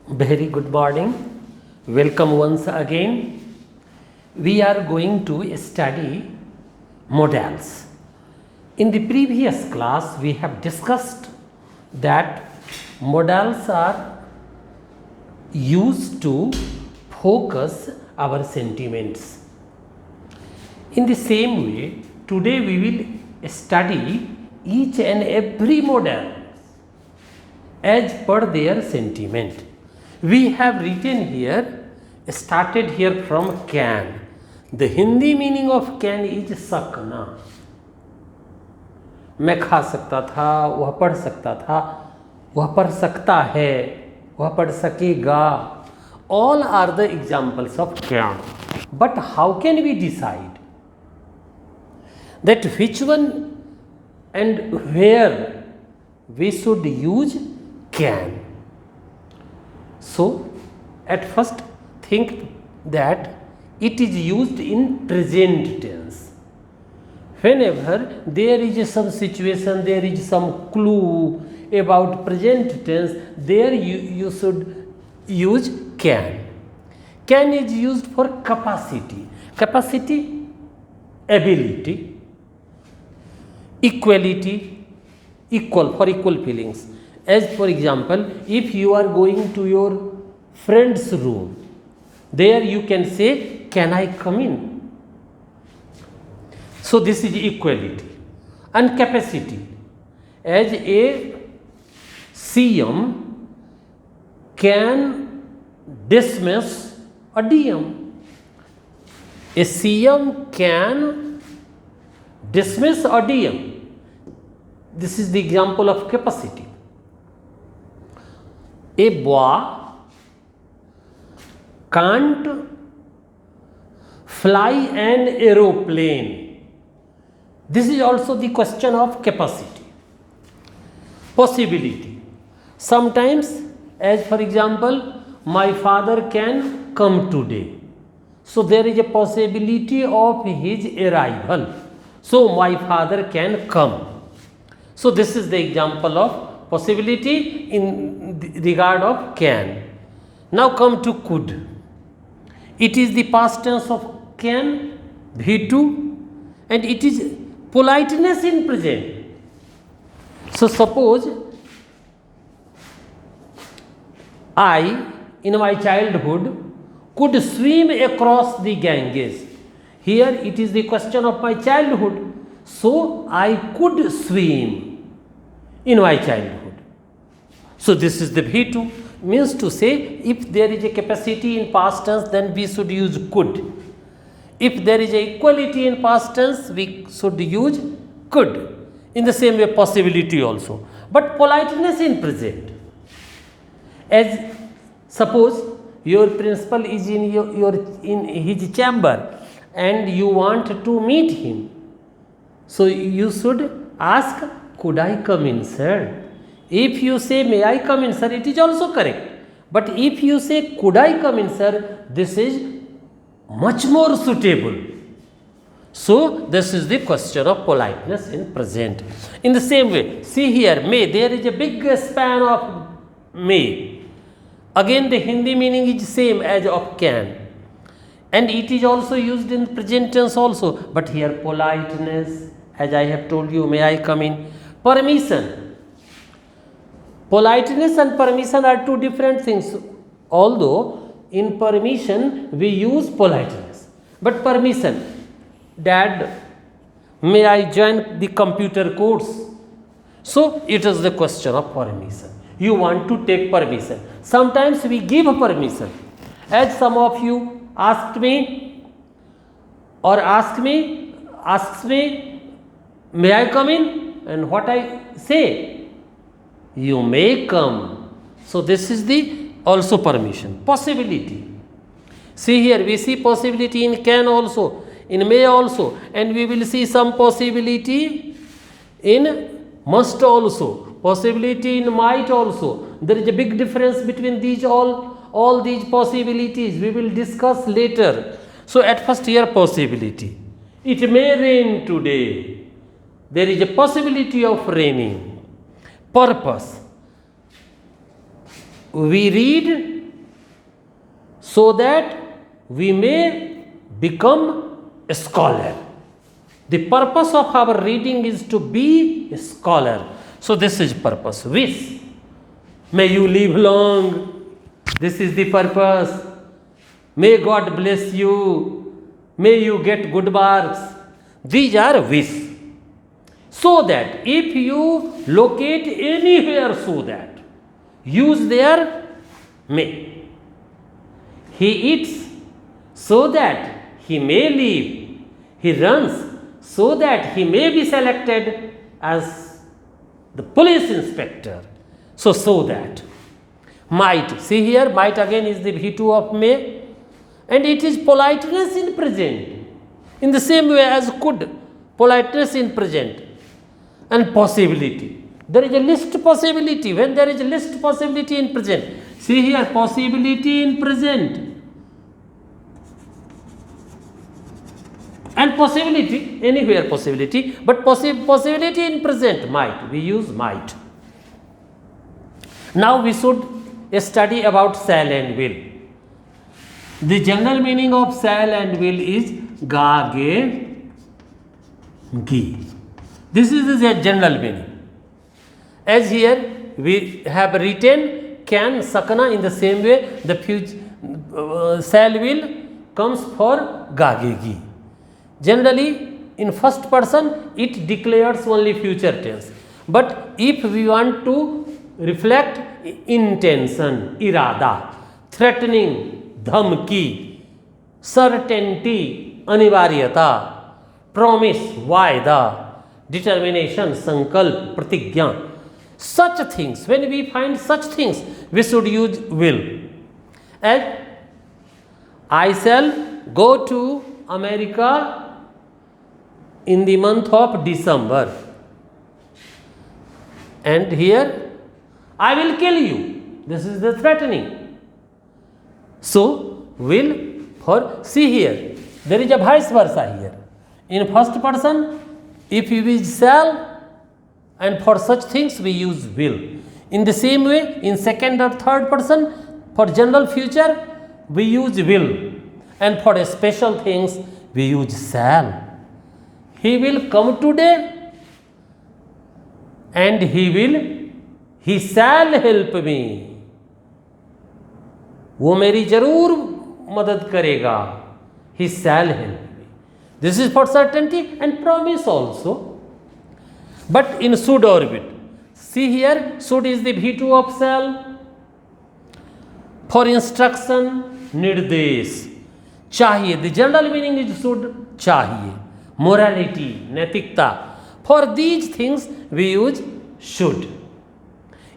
Very good morning. Welcome once again. We are going to study modals. In the previous class, we have discussed that modals are used to focus our sentiments. In the same way, today we will study each and every modal as per their sentiment. We have written here, started here from can. The Hindi meaning of can is सकना. मैं खा सकता था, वह पढ़ सकता था, वह पढ़ सकता है, वह पढ़ सकेगा. All are the examples of can. But how can we decide that which one and where we should use can? So, at first think that it is used in present tense. Whenever there is some situation, there is some clue about present tense, there you should use can. Can is used for capacity. Capacity, ability, equality, equal, for equal feelings. As for example, if you are going to your friend's room, there you can say, can I come in? So this is equality. And capacity. As a CM can dismiss a DM. A CM can dismiss a DM. This is the example of capacity. A boy can't fly an aeroplane. This is also the question of capacity. Possibility. Sometimes, as for example, my father can come today. So there is a possibility of his arrival. So my father can come. So this is the example of possibility in regard of can. Now come to could. It is the past tense of can, V2, and it is politeness in present. So suppose I in my childhood could swim across the Ganges. Here it is the question of my childhood. So I could swim in my childhood. So this is the V2, means to say if there is a capacity in past tense, then we should use could. If there is a equality in past tense, we should use could. In the same way, possibility also. But politeness in present. As suppose your principal is in his chamber and you want to meet him. So you should ask, could I come in, sir? If you say, may I come in, sir, it is also correct. But if you say, could I come in, sir, this is much more suitable. So this is the question of politeness in present. In the same way, see here, may, there is a big span of may. Again, the Hindi meaning is same as of can. And it is also used in present tense also. But here politeness, as I have told you, may I come in. Permission. Politeness and permission are two different things. Although in permission we use politeness. But permission, Dad, may I join the computer course? So it is the question of permission. You want to take permission. Sometimes we give permission. As some of you asked me or asks me, may I come in? And what I say? You may come. So this is the also permission. Possibility. See here, we see possibility in can also, in may also, and we will see some possibility in must also, possibility in might also. There is a big difference between these all these possibilities. We will discuss later. So at first here possibility. It may rain today. There is a possibility of raining. Purpose. We read so that we may become a scholar. The purpose of our reading is to be a scholar. So this is purpose. Wish. May you live long. This is the purpose. May God bless you. May you get good marks. These are wish. So that if you locate anywhere, so that use there may. He eats so that he may live. He runs so that he may be selected as the police inspector. So that. Might. See here, might again is the V2 of may. And it is politeness in present. In the same way as could. Politeness in present. And possibility. There is a least possibility. When there is a least possibility in present. See here, possibility in present. And possibility, anywhere possibility, but possibility in present, might. We use might. Now we should study about shall and will. The general meaning of shall and will is ga, ge, gi. This is the general meaning. As here we have written can, sakna, in the same way the future shall will comes for ga, ge, gi. Generally in first person it declares only future tense. But if we want to reflect intention, irada, threatening, dhamki, certainty, anivaryata, promise, vaida, determination, sankalp, pratigya, such things, when we find such things, we should use will. As I shall go to America in the month of December, and here I will kill you. This is the threatening. So will for, see here, there is a vice versa here. In first person, if we use shall, and for such things we use will. In the same way, in second or third person, for general future we use will, and for special things we use shall. He will come today and he shall help me. वो मेरी जरूर मदद करेगा. He shall help me. This is for certainty and promise also. But in should orbit, see here, should is the V2 of shall. For instruction, nirdesh. Chahiye, the general meaning is should, chahiye. Morality, naitikta. For these things we use should.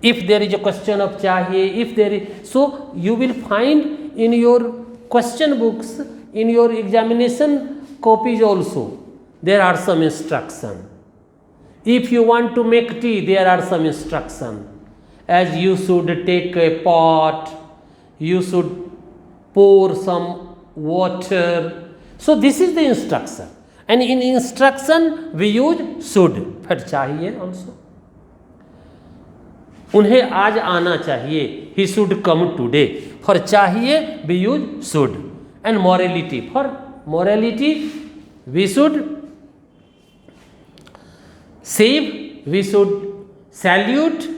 If there is a question of chahiye, if there is, so you will find in your question books, in your examination copies also, there are some instruction. If you want to make tea, there are some instruction. As you should take a pot, you should pour some water. So this is the instruction. And in instruction we use should. फिर चाहिए also. उन्हें आज आना चाहिए. He should come today. For चाहिए we use should. And morality. For morality we should save, we should salute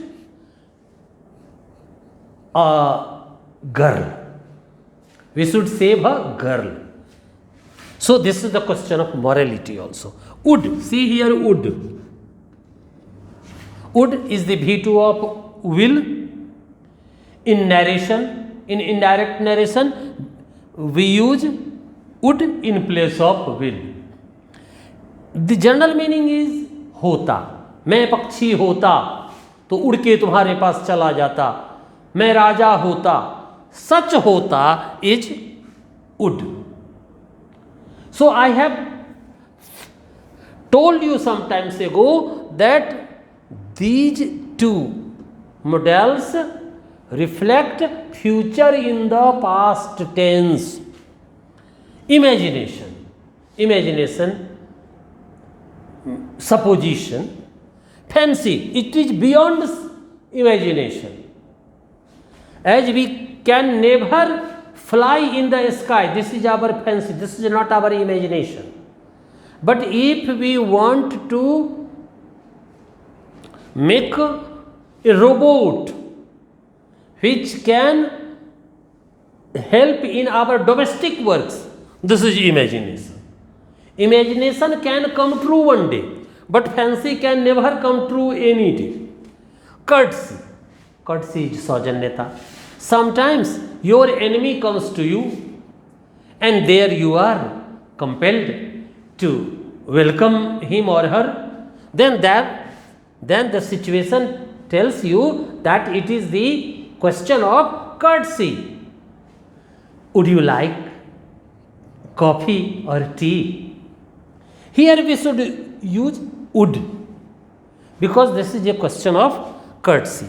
a girl. We should save a girl. So this is the question of morality also. Would, see here would. Would is the V2 of will. In narration, in indirect narration, we use would in place of will. The general meaning is होता. मैं पक्षी होता तो उड़ के तुम्हारे पास चला जाता. मैं राजा होता. सच होता is would. So I have told you some times ago that these two models reflect future in the past tense. Imagination, supposition, fancy, it is beyond imagination. As we can never fly in the sky, this is our fancy, this is not our imagination. But if we want to make a robot which can help in our domestic works, this is imagination. Imagination can come true one day, but fancy can never come true any day. Courtesy. Courtesy is saujanyata. Sometimes your enemy comes to you and there you are compelled to welcome him or her. Then the situation tells you that it is the question of courtesy. Would you like coffee or tea? Here we should use would, because this is a question of courtesy.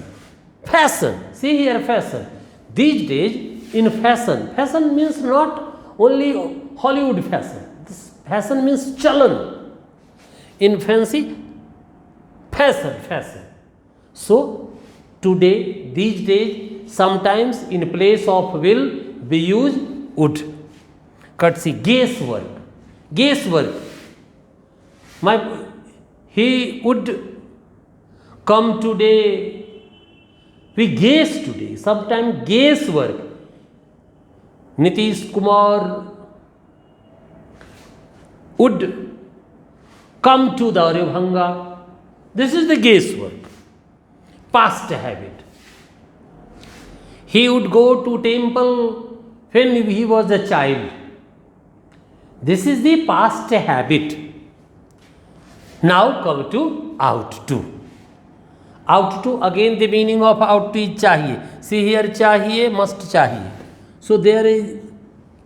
Fashion. See here, fashion. These days in fashion, fashion means not only Hollywood fashion. This fashion means chalan. In fancy, fashion. So today, these days, sometimes in place of will, we use would. Courtesy. Guesswork. He would come today. We guess today. Sometimes guesswork. Nitish Kumar would come to Darbhanga. This is the guesswork. Past habit. He would go to temple when he was a child. This is the past habit. Now come to out to. Out to, again the meaning of out to is chahiye. See here, chahiye, must chahiye. So there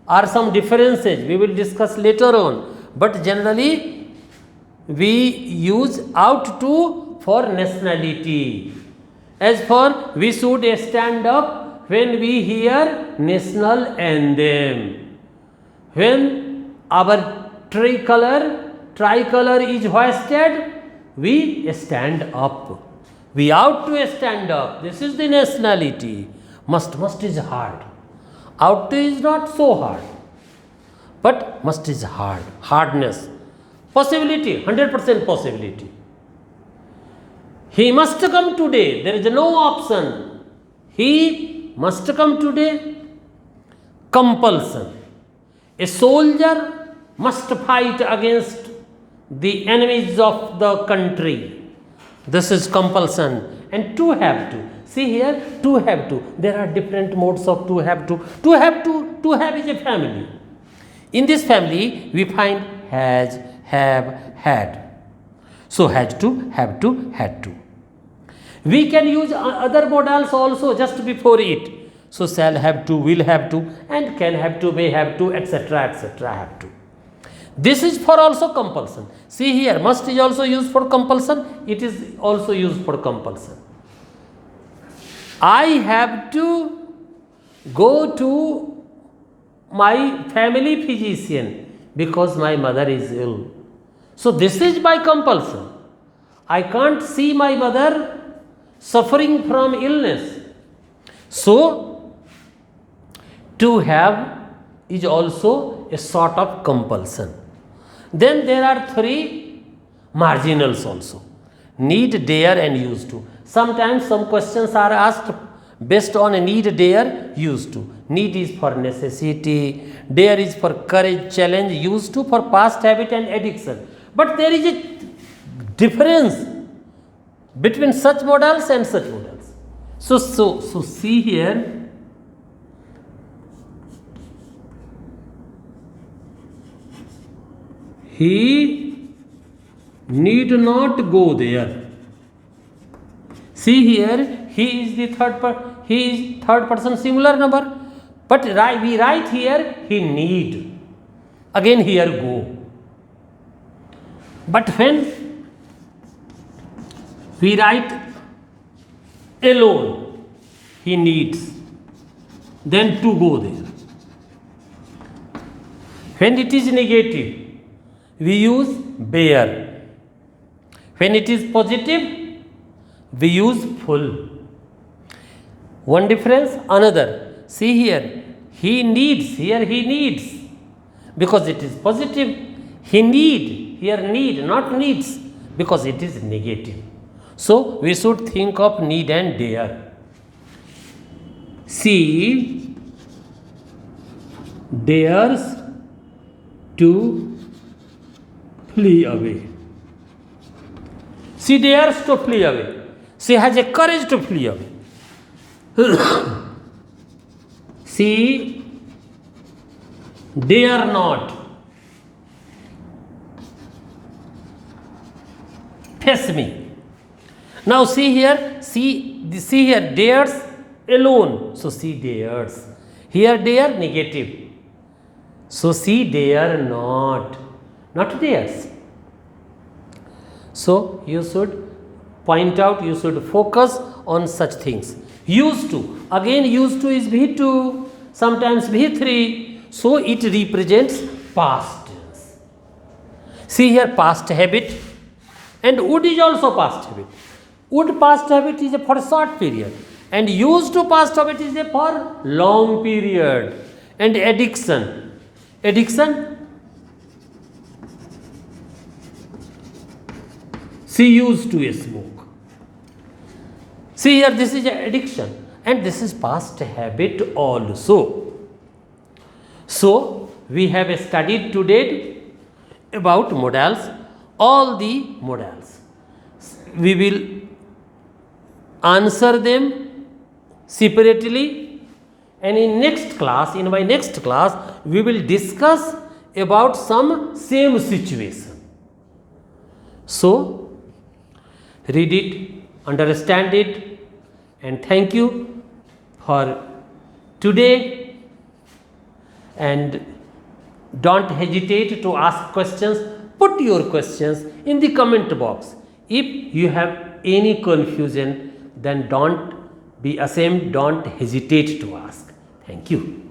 are some differences we will discuss later on. But generally we use out to for nationality. As for we should stand up when we hear national anthem. When our tricolor is hoisted, we stand up. We ought to stand up. This is the nationality. Must is hard. Ought to is not so hard. But must is hard. Hardness. Possibility. 100% possibility. He must come today. There is no option. He must come today. Compulsion. A soldier must fight against the enemies of the country. This is compulsion. And to have to. See here, to have to. There are different modes of to have to. To have is a family. In this family, we find has, have, had. So has to, have to, had to. We can use other modals also just before it. So shall have to, will have to, and can have to, may have to, etc. have to. This is for also compulsion. See here, must is also used for compulsion. It is also used for compulsion. I have to go to my family physician because my mother is ill. So this is by compulsion. I can't see my mother suffering from illness. So to have is also a sort of compulsion. Then there are three marginals also. Need, dare and used to. Sometimes some questions are asked based on a need, dare, used to. Need is for necessity, dare is for courage, challenge, used to for past habit and addiction. But there is a difference between such modals and such modals. So see here. He need not go there. See here, he is the third person singular number. But we write here, he need. Again here go. But when we write alone, he needs. Then to go there. When it is negative, we use bear. When it is positive, we use full. One difference, another. See here, He needs, here he needs, because it is positive. He need, here need, not needs, because it is negative. So we should think of need and dare. She dares to flee away. She dares to flee away. She has a courage to flee away. She dare not face me. Now see here, see here, dares alone. So she dares. Here dare negative. So she dare not dares. So you should point out, you should focus on such things. Used to, again used to is V2, sometimes V3, so it represents past tense. See here past habit, and would is also past habit. Would past habit is for a short period, and used to past habit is for long period. And addiction, she used to smoke. See here, this is addiction, and this is past habit also. So we have studied today about modals, all the modals. We will answer them separately, and in my next class, we will discuss about some same situation. So read it, understand it, and thank you for today. And don't hesitate to ask questions. Put your questions in the comment box. If you have any confusion, then don't be ashamed, don't hesitate to ask. Thank you.